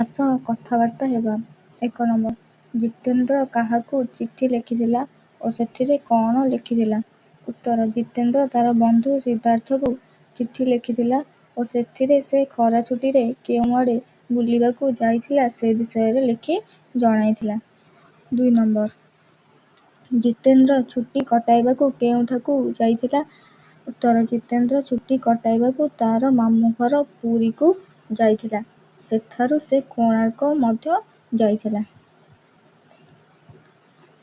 ଆସ କଥାବାର୍ତ୍ତା ହେବା। 1 ନମ୍ବର। ଜିତେନ୍ଦ୍ର କାହାକୁ ଚିଠି ଲେଖିଥିଲା ଓ ସେଥିରେ କ'ଣ ଲେଖିଥିଲା? ଉତ୍ତର। ଜିତେନ୍ଦ୍ର ତାର ବନ୍ଧୁ ସିଦ୍ଧାର୍ଥକୁ ଚିଠି ଲେଖିଥିଲା ଓ ସେଥିରେ ସେ ଖରା ଛୁଟିରେ କେଉଁଆଡ଼େ ବୁଲିବାକୁ ଯାଇଥିଲା ସେ ବିଷୟରେ ଲେଖି ଜଣାଇଥିଲା। 2 ନମ୍ବର। ଜିତେନ୍ଦ୍ର ଛୁଟି କଟାଇବାକୁ କେଉଁଠାକୁ ଯାଇଥିଲା? ଉତ୍ତର। ଜିତେନ୍ଦ୍ର ଛୁଟି କଟାଇବାକୁ ତାର ମାମୁଁ ଘର ପୁରୀକୁ ଯାଇଥିଲା। ସେଠାରୁ ସେ କୋଣାର୍କ ମଧ୍ୟ ଯାଇଥିଲା।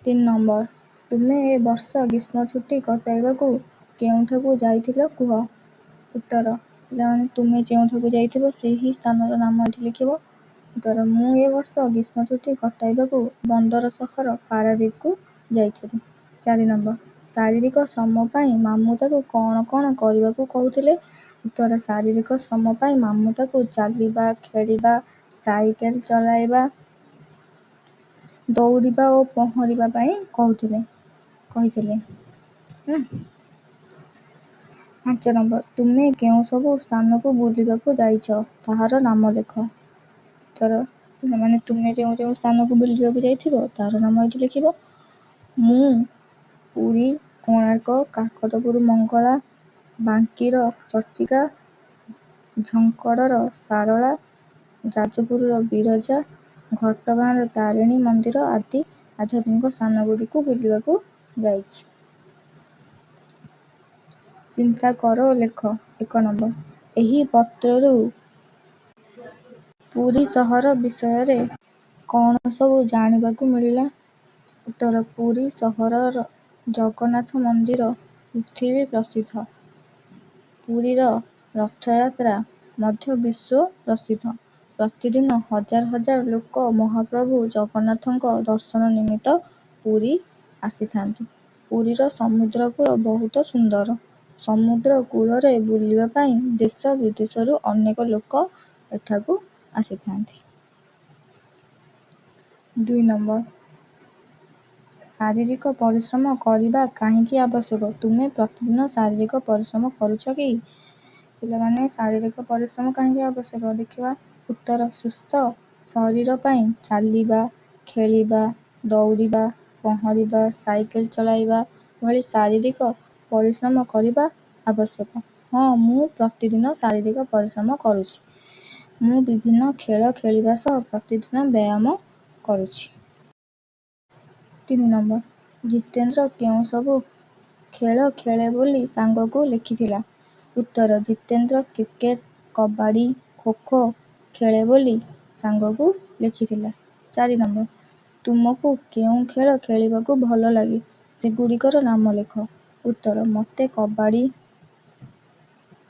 3 ନମ୍ବର। ତୁମେ ଏ ବର୍ଷ ଗ୍ରୀଷ୍ମଛୁଟି କଟାଇବାକୁ କେଉଁଠାକୁ ଯାଇଥିଲ କୁହ? ଉତ୍ତର। ପିଲାମାନେ ତୁମେ ଯେଉଁଠାକୁ ଯାଇଥିବ ସେହି ସ୍ଥାନର ନାମ ଏଠି ଲେଖିବ। ଉତ୍ତର। ମୁଁ ଏ ବର୍ଷ ଗ୍ରୀଷ୍ମଛୁଟି କଟାଇବାକୁ ବନ୍ଦର ସହର ପାରାଦୀପକୁ ଯାଇଥିଲି। 4 ନମ୍ବର। ଶାରୀରିକ ଶ୍ରମ ପାଇଁ ମାମୁଁ ତାକୁ କ'ଣ କ'ଣ କରିବାକୁ କହୁଥିଲେ? ଉତ୍ତର। ଶାରୀରିକ ଶ୍ରମ ପାଇଁ ମାମୁଁ ତାକୁ ଚାଲିବା, ଖେଳିବା, ସାଇକେଲ ଚଳାଇବା, ଦୌଡ଼ିବା ଓ ପହଁରିବା ପାଇଁ କହିଥିଲେ। 5 ନମ୍ବର। ତୁମେ କେଉଁ ସବୁ ସ୍ଥାନକୁ ବୁଲିବାକୁ ଯାଇଛ ତାହାର ନାମ ଲେଖ। ଉତ୍ତର। ପିଲାମାନେ ତୁମେ ଯେଉଁ ଯେଉଁ ସ୍ଥାନକୁ ବୁଲିବାକୁ ଯାଇଥିବ ତାହାର ନାମ ଏଠି ଲେଖିବ। ମୁଁ ପୁରୀ, କୋଣାର୍କ, କାକଟପୁର ମଙ୍ଗଳା, ବାଙ୍କିର ଚର୍ଚ୍ଚିକା, ଝଙ୍କଡ଼ର ସାରଳା, ଯାଜପୁରର ବିରଜା, ଘଟଗାଁର ତାରିଣୀ ମନ୍ଦିର ଆଦି ଆଧ୍ୟାତ୍ମିକ ସ୍ଥାନଗୁଡ଼ିକୁ ବୁଲିବାକୁ ଯାଇଛି। ଚିନ୍ତା କର ଓ ଲେଖ। 1 ନମ୍ବର। ଏହି ପତ୍ରରୁ ପୁରୀ ସହର ବିଷୟରେ କ'ଣ ସବୁ ଜାଣିବାକୁ ମିଳିଲା? ଉତ୍ତର। ପୁରୀ ସହରର ଜଗନ୍ନାଥ ମନ୍ଦିର ପୃଥିବୀ ପ୍ରସିଦ୍ଧ। ପୁରୀର ରଥଯାତ୍ରା ମଧ୍ୟ ବିଶ୍ୱ ପ୍ରସିଦ୍ଧ। ପ୍ରତିଦିନ ହଜାର ହଜାର ଲୋକ ମହାପ୍ରଭୁ ଜଗନ୍ନାଥଙ୍କ ଦର୍ଶନ ନିମିତ୍ତ ପୁରୀ ଆସିଥାନ୍ତି। ପୁରୀର ସମୁଦ୍ରକୂଳ ବହୁତ ସୁନ୍ଦର। ସମୁଦ୍ର କୂଳରେ ବୁଲିବା ପାଇଁ ଦେଶ ବିଦେଶରୁ ଅନେକ ଲୋକ ଏଠାକୁ ଆସିଥାନ୍ତି। 2 ନମ୍ବର। ଶାରୀରିକ ପରିଶ୍ରମ କରିବା କାହିଁକି ଆବଶ୍ୟକ? ତୁମେ ପ୍ରତିଦିନ ଶାରୀରିକ ପରିଶ୍ରମ କରୁଛ କି? ପିଲାମାନେ ଶାରୀରିକ ପରିଶ୍ରମ କାହିଁକି ଆବଶ୍ୟକ ଦେଖିବା। ଉତ୍ତର। ସୁସ୍ଥ ଶରୀର ପାଇଁ ଚାଲିବା, ଖେଳିବା, ଦୌଡ଼ିବା, ପହଁରିବା, ସାଇକେଲ ଚଳାଇବା ଭଳି ଶାରୀରିକ ପରିଶ୍ରମ କରିବା ଆବଶ୍ୟକ। ହଁ, ମୁଁ ପ୍ରତିଦିନ ଶାରୀରିକ ପରିଶ୍ରମ କରୁଛି। ମୁଁ ବିଭିନ୍ନ ଖେଳ ଖେଳିବା ସହ ପ୍ରତିଦିନ ବ୍ୟାୟାମ କରୁଛି। 3 ନମ୍ବର। ଜିତେନ୍ଦ୍ର କେଉଁ ସବୁ ଖେଳ ଖେଳେ ବୋଲି ସାଙ୍ଗକୁ ଲେଖିଥିଲା? ଉତ୍ତର। ଜିତେନ୍ଦ୍ର କ୍ରିକେଟ, କବାଡ଼ି, ଖୋଖୋ ଖେଳେ ବୋଲି ସାଙ୍ଗକୁ ଲେଖିଥିଲା। 4 ନମ୍ବର। ତୁମକୁ କେଉଁ ଖେଳ ଖେଳିବାକୁ ଭଲ ଲାଗେ ସେଗୁଡ଼ିକର ନାମ ଲେଖ। ଉତ୍ତର। ମୋତେ କବାଡ଼ି,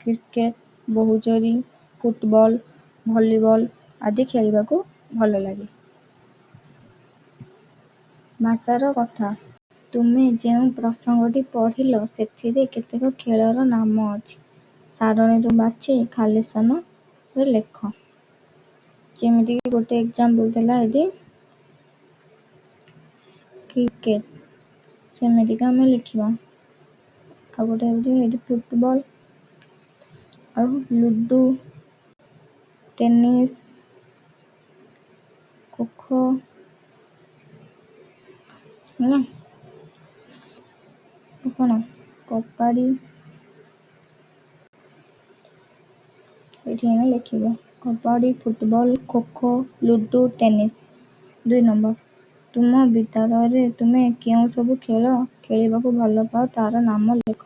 କ୍ରିକେଟ, ବୋହୁଚୋରି, ଫୁଟବଲ, ଭଲିବଲ ଆଦି ଖେଳିବାକୁ ଭଲ ଲାଗେ। ଭାଷାର କଥା। ତୁମେ ଯେଉଁ ପ୍ରସଙ୍ଗଟି ପଢ଼ିଲ ସେଥିରେ କେତେକ ଖେଳର ନାମ ଅଛି। ସାରଣୀରୁ ବାଛି ଖାଲି ସ୍ଥାନରେ ଲେଖ। ଯେମିତିକି ଗୋଟେ ଏକ୍ଜାମ୍ପଲ ଥିଲା ଏଠି କ୍ରିକେଟ, ସେମିତିକା ଆମେ ଲେଖିବା। ଆଉ ଗୋଟେ ହେଉଛି ଏଠି ଫୁଟବଲ, ଆଉ ଲୁଡୁ, ଟେନିସ୍, ଖୋଖୋ ହେଲା। କ'ଣ କବାଡ଼ି ଏଠି ଆମେ ଲେଖିବା। Kabaddi, football, kho kho, ludo, tennis. 2 number. ତୁମ ବିଦ୍ୟାଳୟରେ ତୁମେ କେଉଁ ସବୁ ଖେଳ ଖେଳିବାକୁ ଭଲ ପାଅ ତାର ନାମ ଲେଖ।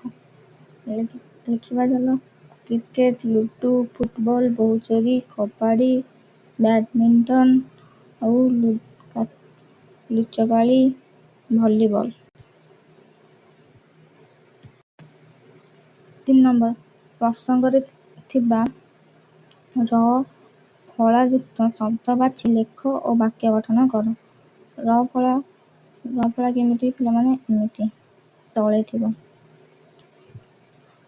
ଲେଖିବା ଚାଲ। କ୍ରିକେଟ, ଲୁଡୁ, ଫୁଟବଲ, ବୋହୁଚୋରି, କବାଡ଼ି, ବ୍ୟାଡମିଣ୍ଟନ ଆଉ ଲୁଚକାଳି, ଭଲିବଲ। 3 ନମ୍ବର। ପ୍ରସଙ୍ଗରେ ଥିବା ର ଫଳାଯୁକ୍ତ ଶବ୍ଦ ବାଛି ଲେଖ ଓ ବାକ୍ୟ ଗଠନ କର। ର ଫଳା କେମିତି ପିଲାମାନେ? ଏମିତି ତଳେ ଥିବ।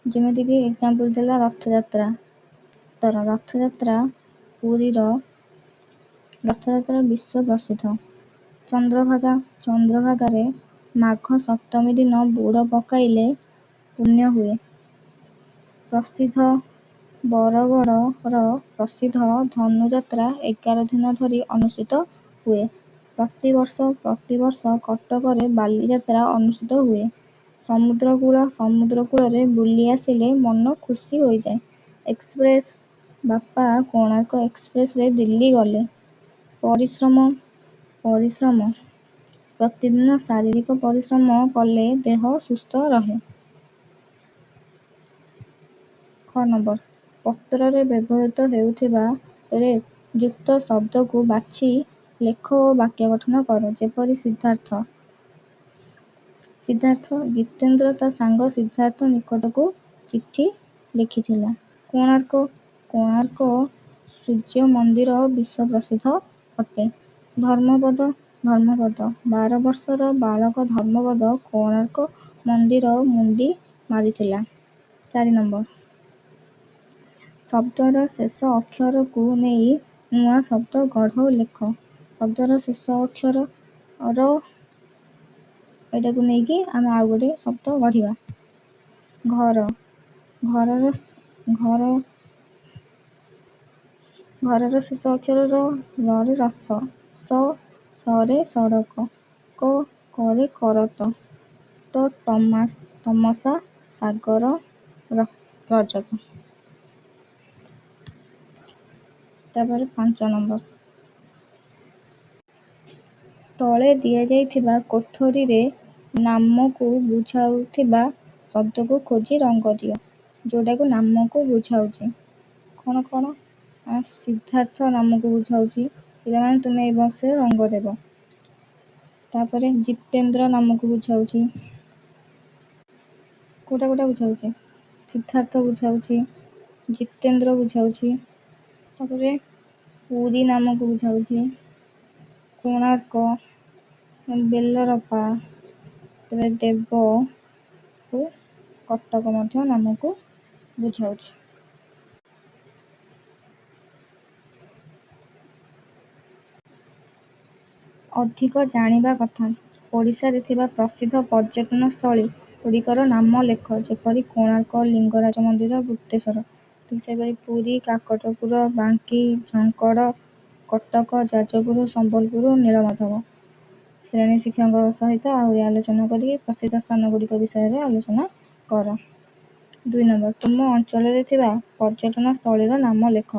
ଯେମିତିକି ଏକ୍ଜାମ୍ପଲ ଥିଲା ରଥଯାତ୍ରା। ଉତ୍ତର। ରଥଯାତ୍ରା ପୁରୀର ରଥଯାତ୍ରା ବିଶ୍ୱ ପ୍ରସିଦ୍ଧ। ଚନ୍ଦ୍ରଭାଗା। ଚନ୍ଦ୍ରଭାଗାରେ ମାଘ ସପ୍ତମୀ ଦିନ ବୁଡ଼ ପକାଇଲେ ପୁଣ୍ୟ ହୁଏ। ପ୍ରସିଦ୍ଧ। ବରଗଡ଼ର ପ୍ରସିଦ୍ଧ ଧନୁଯାତ୍ରା 11 ଦିନ ଧରି ଅନୁଷ୍ଠିତ ହୁଏ। ପ୍ରତିବର୍ଷ କଟକରେ ବାଲିଯାତ୍ରା ଅନୁଷ୍ଠିତ ହୁଏ। ସମୁଦ୍ରକୂଳରେ ବୁଲି ଆସିଲେ ମନ ଖୁସି ହୋଇଯାଏ। ଏକ୍ସପ୍ରେସ୍ ବାପା କୋଣାର୍କ ଏକ୍ସପ୍ରେସରେ ଦିଲ୍ଲୀ ଗଲେ। ପରିଶ୍ରମ ପ୍ରତିଦିନ ଶାରୀରିକ ପରିଶ୍ରମ କଲେ ଦେହ ସୁସ୍ଥ ରହେ। ଖ ନମ୍ବର ପତ୍ରରେ ବ୍ୟବହୃତ ହେଉଥିବା ରେଫ୍ ଯୁକ୍ତ ଶବ୍ଦକୁ ବାଛି ଲେଖ ଓ ବାକ୍ୟ ଗଠନ କର। ଯେପରି ସିଦ୍ଧାର୍ଥ ଜିତେନ୍ଦ୍ର ତା ସାଙ୍ଗ ସିଦ୍ଧାର୍ଥ ନିକଟକୁ ଚିଠି ଲେଖିଥିଲା। କୋଣାର୍କ ସୂର୍ଯ୍ୟ ମନ୍ଦିର ବିଶ୍ୱ ପ୍ରସିଦ୍ଧ ଅଟେ। ଧର୍ମପଦ 12 ବର୍ଷର ବାଳକ ଧର୍ମପଦ କୋଣାର୍କ ମନ୍ଦିର ମୁଣ୍ଡି ମାରିଥିଲା। 4 ନମ୍ବର ଶବ୍ଦର ଶେଷ ଅକ୍ଷରକୁ ନେଇ ନୂଆ ଶବ୍ଦ ଗଢ଼ ଲେଖ। ଶବ୍ଦର ଶେଷ ଅକ୍ଷର ର ଏଟାକୁ ନେଇକି ଆମେ ଆଉ ଗୋଟେ ଶବ୍ଦ ଗଢ଼ିବା। ଘର ଘରର ଶେଷ ଅକ୍ଷର ରେ ରସ, ସରେ ସଡ଼କ, କରେ କରତ, ତମସା ସାଗର ରଜତ। ତାପରେ 5 ନମ୍ବର ତଳେ ଦିଆଯାଇଥିବା କୋଠରୀରେ ନାମକୁ ବୁଝାଉଥିବା ଶବ୍ଦକୁ ଖୋଜି ରଙ୍ଗ ଦିଅ। ଯୋଉଟାକୁ ନାମକୁ ବୁଝାଉଛି କଣ ସିଦ୍ଧାର୍ଥ ନାମକୁ ବୁଝାଉଛି। ପିଲାମାନେ ତୁମେ ଏ ବକ୍ସରେ ରଙ୍ଗ ଦେବ। ତାପରେ ଜିତେନ୍ଦ୍ର ନାମକୁ ବୁଝାଉଛି। କୋଉଟା ବୁଝାଉଛି? ସିଦ୍ଧାର୍ଥ ବୁଝାଉଛି, ଜିତେନ୍ଦ୍ର ବୁଝାଉଛି। ତାପରେ ପୁରୀ ନାମକୁ ବୁଝାଉଛି, କୋଣାର୍କ, ବେଲରପା, ତାପରେ ଦେବ ଓ କଟକ ମଧ୍ୟ ନାମକୁ ବୁଝାଉଛି। ଅଧିକ ଜାଣିବା କଥା। ଓଡ଼ିଶାରେ ଥିବା ପ୍ରସିଦ୍ଧ ପର୍ଯ୍ୟଟନ ସ୍ଥଳୀ ଗୁଡ଼ିକର ନାମ ଲେଖ। ଯେପରି କୋଣାର୍କ, ଲିଙ୍ଗରାଜ ମନ୍ଦିର, ଗୁପ୍ତେଶ୍ୱର। ଠିକ୍ ସେପରି ପୁରୀ, କାକଟପୁର, ବାଙ୍କୀ, ଝଙ୍କଡ଼, କଟକ, ଯାଜପୁର, ସମ୍ବଲପୁର ଓ ନୀଳମାଧବ। ଶ୍ରେଣୀ ଶିକ୍ଷକଙ୍କ ସହିତ ଆହୁରି ଆଲୋଚନା କରି ପ୍ରସିଦ୍ଧ ସ୍ଥାନ ଗୁଡ଼ିକ ବିଷୟରେ ଆଲୋଚନା କର। 2 ନମ୍ବର ତୁମ ଅଞ୍ଚଳରେ ଥିବା ପର୍ଯ୍ୟଟନ ସ୍ଥଳୀର ନାମ ଲେଖ।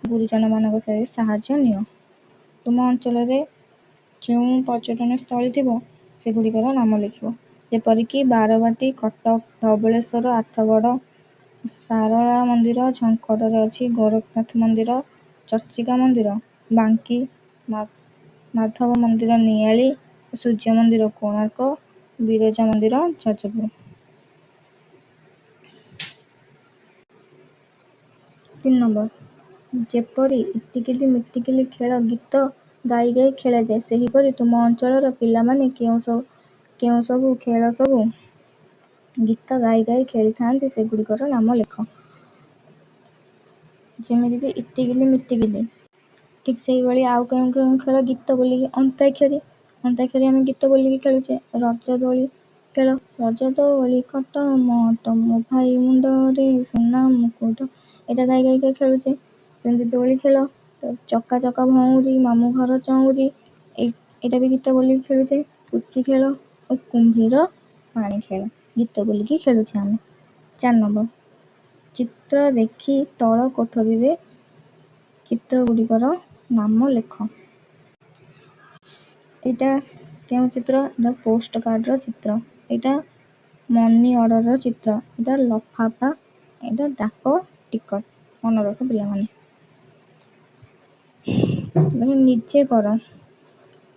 ଗୁରୁଜନମାନଙ୍କ ସହିତ ସାହାଯ୍ୟ ନିଅ। ତୁମ ଅଞ୍ଚଳରେ ଯେଉଁ ପର୍ଯ୍ୟଟନ ସ୍ଥଳୀ ଥିବ ସେଗୁଡ଼ିକର ନାମ ଲେଖିବ। ଯେପରିକି ବାରବାଟୀ, କଟକ, ଧବଳେଶ୍ୱର, ଆଠଗଡ଼, ସାରଳା ମନ୍ଦିର, ଝଙ୍କଡ଼ରେ ଅଛି ଗୋରଖନାଥ ମନ୍ଦିର, ଚର୍ଚ୍ଚିକା ମନ୍ଦିର, ବାଙ୍କୀ, ମାଧବ ମନ୍ଦିର ନିଆଳି, ସୂର୍ଯ୍ୟ ମନ୍ଦିର କୋଣାର୍କ, ବିରଜା ମନ୍ଦିର ଯାଜପୁର। 3 ନମ୍ବର ଯେପରି ଇଟିକିଲି ମିଟିକିଲି ଖେଳ ଗୀତ ଗାଇ ଗାଇ ଖେଳାଯାଏ, ସେହିପରି ତୁମ ଅଞ୍ଚଳର ପିଲାମାନେ କେଉଁ ସବୁ ଖେଳ ସବୁ ଗୀତ ଗାଇ ଗାଇ ଖେଳିଥାନ୍ତି ସେଗୁଡ଼ିକର ନାମ ଲେଖ। ଯେମିତିକି ଇଟିକିଲି ମିଟିକିଲି। ଠିକ୍ ସେଇଭଳି ଆଉ କେଉଁ ଖେଳ ଗୀତ ବୋଲିକି ଅନ୍ତାକ୍ଷରୀ ଆମେ ଗୀତ ବୋଲିକି ଖେଳୁଛେ। ରଜଦୋଳି ଖେଳ ରଜଦୋଳି କଟ ମଟ ମୋ ଭାଇ ମୁଣ୍ଡରେ ସୁନା ମୁକୁଟ, ଏଇଟା ଗାଇ ଗାଇ ଖେଳୁଛେ। ସେମିତି ଦୋଳି ଖେଳ ଚକା ଚକା ଭଉଁରୀ, ମାମୁଁ ଘର ଚଉଁରୀ, ଏଇଟା ବି ଗୀତ ବୋଲିକି ଖେଳୁଛେ। ପୁଚି ଖେଳ ଓ କୁମ୍ଭୀର ପାଣି ଖେଳ ଗୀତ ବୋଲିକି ଖେଳୁଛେ ଆମେ। 4 ନମ୍ବର ଚିତ୍ର ଦେଖି ତଳ କୋଠରୀରେ ଚିତ୍ର ଗୁଡ଼ିକର ନାମ ଲେଖ। ଏଇଟା କେଉଁ ଚିତ୍ର? ଏଇଟା ପୋଷ୍ଟ କାର୍ଡ଼ର ଚିତ୍ର, ଏଇଟା ମନି ଅର୍ଡ଼ରର ଚିତ୍ର, ଏଇଟା ଲଫାଫା, ଏଇଟା ଡାକ ଟିକଟ। ମନେ ରଖ ପିଲାମାନେ। ନିଜେ କର।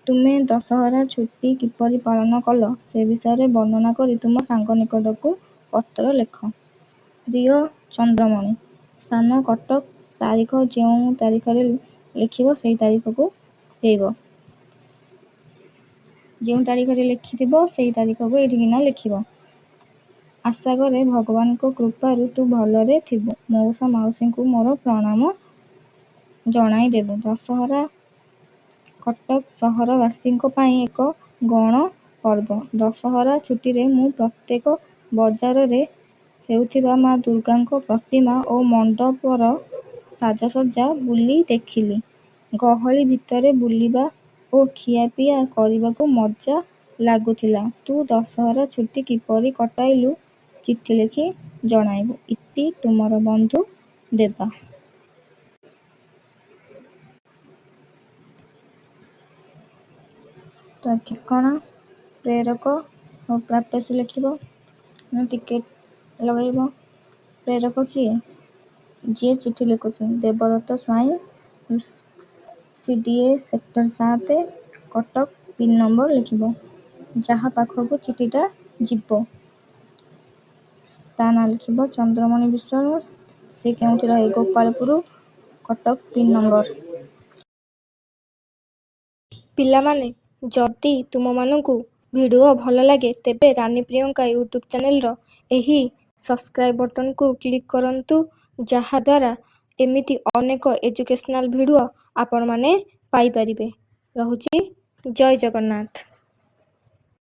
ତୁମେ ଦଶହରା ଛୁଟି କିପରି ପାଳନ କଲ ସେ ବିଷୟରେ ବର୍ଣ୍ଣନା କରି ତୁମ ସାଙ୍ଗ ନିକଟକୁ ପତ୍ର ଲେଖ। ପ୍ରିୟ ଚନ୍ଦ୍ରମଣି, ସ୍ଥାନ କଟକ, ତାରିଖ ଯେଉଁ ତାରିଖରେ ଲେଖିବ ସେହି ତାରିଖକୁ ପଠେଇବ। ଯେଉଁ ତାରିଖରେ ଲେଖିଥିବ ସେହି ତାରିଖକୁ ଏଇଠିକିନା ଲେଖିବ। ଆଶା କରେ ଭଗବାନଙ୍କ କୃପାରୁ ତୁ ଭଲରେ ଥିବୁ। ମଉସା ମାଉସୀଙ୍କୁ ମୋର ପ୍ରଣାମ ଜଣାଇଦେବୁ। ଦଶହରା କଟକ ସହରବାସୀଙ୍କ ପାଇଁ ଏକ ଗଣ ପର୍ବ। ଦଶହରା ଛୁଟିରେ ମୁଁ ପ୍ରତ୍ୟେକ ବଜାରରେ ହେଉଥିବା ମା ଦୁର୍ଗାଙ୍କ ପ୍ରତିମା ଓ ମଣ୍ଡପର ସାଜସଜ୍ଜା ବୁଲି ଦେଖିଲି। ଗହଳି ଭିତରେ ବୁଲିବା ଓ ଖିଆପିଆ କରିବାକୁ ମଜା ଲାଗୁଥିଲା। ତୁ ଦଶହରା ଛୁଟି କିପରି କଟାଇଲୁ ଚିଠି ଲେଖି ଜଣାଇବୁ। ଇତି ତୁମର ବନ୍ଧୁ ଦେବା। ତା ଠିକଣା ପ୍ରେରକ ଓ ପ୍ରାପ୍ୟସୁ ଲେଖିବ। ଟିକେଟ ଲଗାଇବ। ପ୍ରେରକ କିଏ? ଯିଏ ଚିଠି ଲେଖୁଛି। Debadatta Swain, CDA sector 7, Cuttack. Pin number ଲେଖିବ। ଯାହା ପାଖକୁ ଚିଠିଟା ଯିବ ତା ନାଁ ଲେଖିବ। ଚନ୍ଦ୍ରମଣି ବିଶ୍ୱାଳ। ସେ କେଉଁଠି ରହେ? ଗୋପାଳପୁର, କଟକ। Pin number. ପିଲାମାନେ, ଯଦି ତୁମମାନଙ୍କୁ ଭିଡ଼ିଓ ଭଲ ଲାଗେ ତେବେ ରାନୀ ପ୍ରିୟଙ୍କା ୟୁଟ୍ୟୁବ୍ ଚ୍ୟାନେଲର ଏହି ସବସ୍କ୍ରାଇବ୍ ବଟନକୁ କ୍ଲିକ୍ କରନ୍ତୁ, ଯାହାଦ୍ୱାରା ଏମିତି ଅନେକ ଏଜୁକେସନାଲ ଭିଡ଼ିଓ ଆପଣମାନେ ପାଇପାରିବେ। ରହୁଛି। ଜୟ ଜଗନ୍ନାଥ।